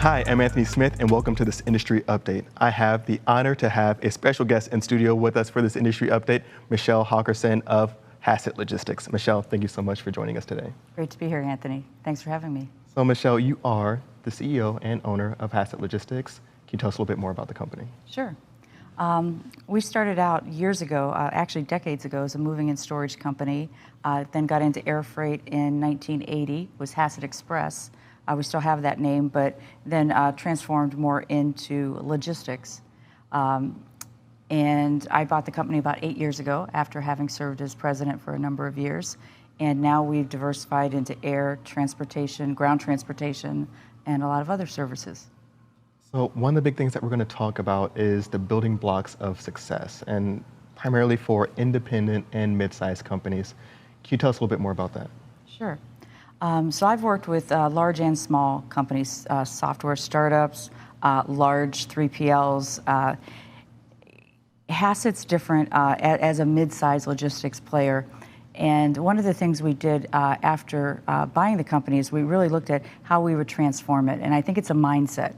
Hi, I'm Anthony Smith, and welcome to this industry update. I have the honor to have a special guest in studio with us for this industry update, Michelle Hawkerson of Hassett Logistics. Michelle, thank you so much for joining us today. Great to be here, Anthony. Thanks for having me. So, Michelle, you are the CEO and owner of Hassett Logistics. Can you tell us a little bit more about the company? Sure. We started out years ago, actually decades ago, as a moving and storage company, then got into air freight in 1980, was Hassett Express. We still have that name, but then transformed more into logistics. And I bought the company about 8 years ago after having served as president for a number of years. And now we've diversified into air transportation, ground transportation, and a lot of other services. So one of the big things that we're going to talk about is the building blocks of success, and primarily for independent and mid-sized companies. Can you tell us a little bit more about that? Sure. So I've worked with large and small companies, software startups, large 3PLs. Hassett's different as a mid-sized logistics player. And one of the things we did after buying the company is we really looked at how we would transform it. And I think it's a mindset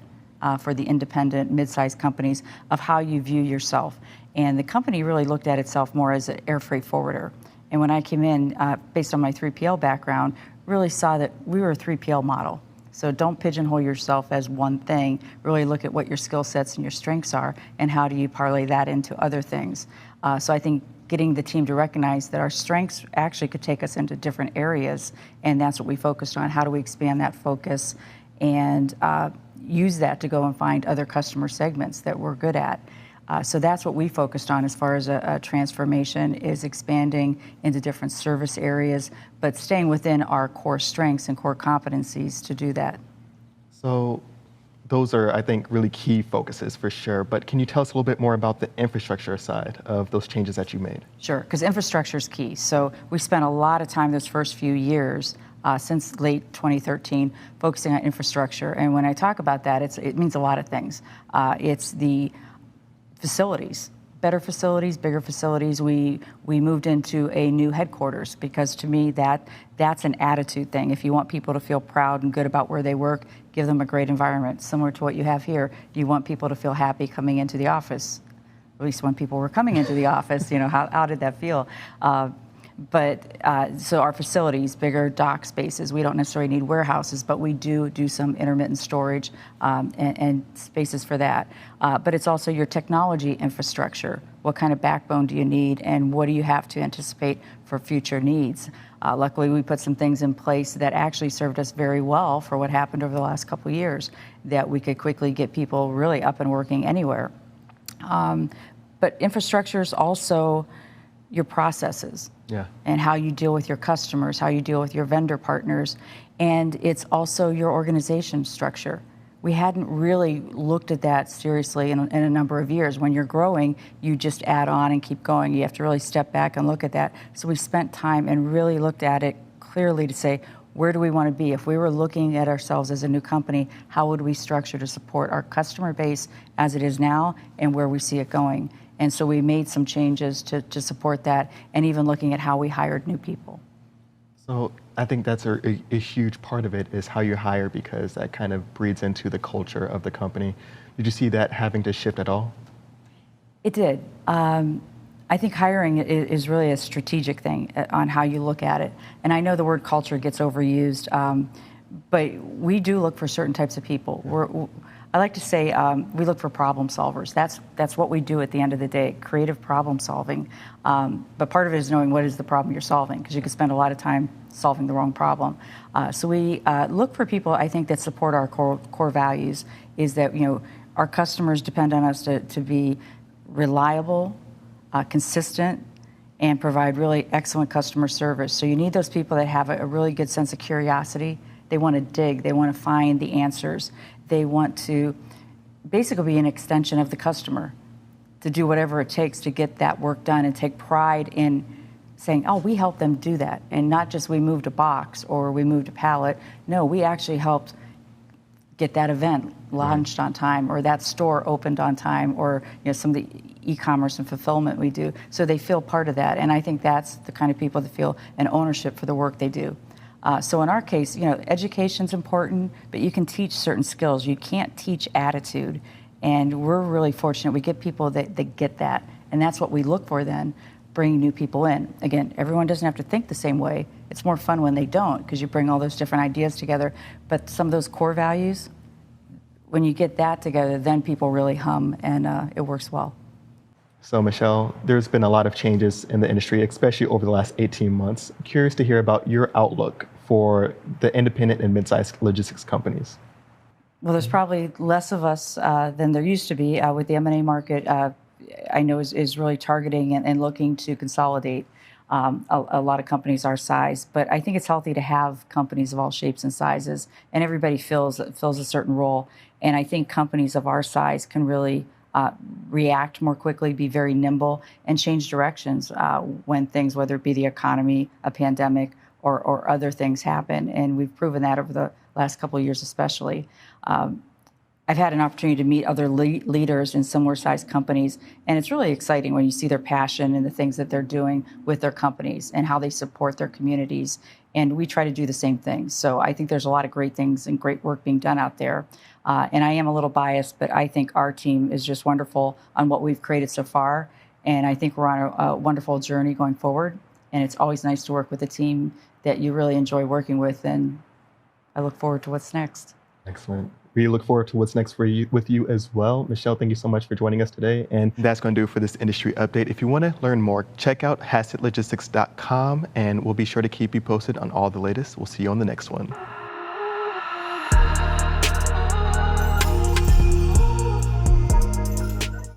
for the independent, mid-sized companies of how you view yourself. And the company really looked at itself more as an air freight forwarder. And when I came in, based on my 3PL background, really saw that we were a 3PL model. So don't pigeonhole yourself as one thing. Really look at what your skill sets and your strengths are and how do you parlay that into other things. So I think getting the team to recognize that our strengths actually could take us into different areas, and that's what we focused on. How do we expand that focus and use that to go and find other customer segments that we're good at? So that's what we focused on as far as a transformation, is expanding into different service areas, but staying within our core strengths and core competencies to do that. So those are, I think, really key focuses for sure. But can you tell us a little bit more about the infrastructure side of those changes that you made? Sure, because infrastructure is key. So we spent a lot of time those first few years since late 2013 focusing on infrastructure. And when I talk about that, it means a lot of things. It's the facilities, better facilities, bigger facilities. We moved into a new headquarters because to me that's an attitude thing. If you want people to feel proud and good about where they work, give them a great environment. Similar to what you have here, you want people to feel happy coming into the office. At least when people were coming into the office, you know, how did that feel? So our facilities, bigger dock spaces, we don't necessarily need warehouses, but we do some intermittent storage and spaces for that. But it's also your technology infrastructure. What kind of backbone do you need, and what do you have to anticipate for future needs? Luckily, we put some things in place that actually served us very well for what happened over the last couple of years, that we could quickly get people really up and working anywhere. But infrastructure is also your processes. Yeah. And how you deal with your customers, how you deal with your vendor partners, and it's also your organization structure. We hadn't really looked at that seriously in a number of years. When you're growing, you just add on and keep going. You have to really step back and look at that. So we spent time and really looked at it clearly to say, where do we want to be? If we were looking at ourselves as a new company, how would we structure to support our customer base as it is now and where we see it going? And so we made some changes to support that, and even looking at how we hired new people. So I think that's a huge part of it, is how you hire, because that kind of breeds into the culture of the company. Did you see that having to shift at all? It did. I think hiring is really a strategic thing on how you look at it. And I know the word culture gets overused, but we do look for certain types of people. I like to say we look for problem solvers. That's what we do at the end of the day, creative problem solving. But part of it is knowing what is the problem you're solving, because you could spend a lot of time solving the wrong problem. So we look for people, I think, that support our core values, is that, you know, our customers depend on us to be reliable, consistent, and provide really excellent customer service. So you need those people that have a really good sense of curiosity. They want to dig. They want to find the answers. They want to basically be an extension of the customer, to do whatever it takes to get that work done and take pride in saying, oh, we helped them do that. And not just we moved a box or we moved a pallet. No, we actually helped get that event launched on time, or that store opened on time, or, you know, some of the e-commerce and fulfillment we do. So they feel part of that. And I think that's the kind of people that feel an ownership for the work they do. So in our case, education's important, but you can teach certain skills. You can't teach attitude. And we're really fortunate. We get people that get that. And that's what we look for then, bringing new people in. Again, everyone doesn't have to think the same way. It's more fun when they don't, because you bring all those different ideas together. But some of those core values, when you get that together, then people really hum, and it works well. So Michelle, there's been a lot of changes in the industry, especially over the last 18 months. I'm curious to hear about your outlook for the independent and mid-sized logistics companies. Well, there's probably less of us than there used to be with the M&A market. I know is really targeting and looking to consolidate a lot of companies our size. But I think it's healthy to have companies of all shapes and sizes, and everybody fills a certain role. And I think companies of our size can really react more quickly, be very nimble, and change directions when things, whether it be the economy, a pandemic, or other things happen. And we've proven that over the last couple of years especially. I've had an opportunity to meet other leaders in similar sized companies, and it's really exciting when you see their passion and the things that they're doing with their companies and how they support their communities. And we try to do the same thing. So I think there's a lot of great things and great work being done out there. And I am a little biased, but I think our team is just wonderful on what we've created so far. And I think we're on a wonderful journey going forward. And it's always nice to work with a team that you really enjoy working with. And I look forward to what's next. Excellent. We look forward to what's next with you as well. Michelle, thank you so much for joining us today. And that's going to do it for this industry update. If you want to learn more, check out HassettLogistics.com, and we'll be sure to keep you posted on all the latest. We'll see you on the next one.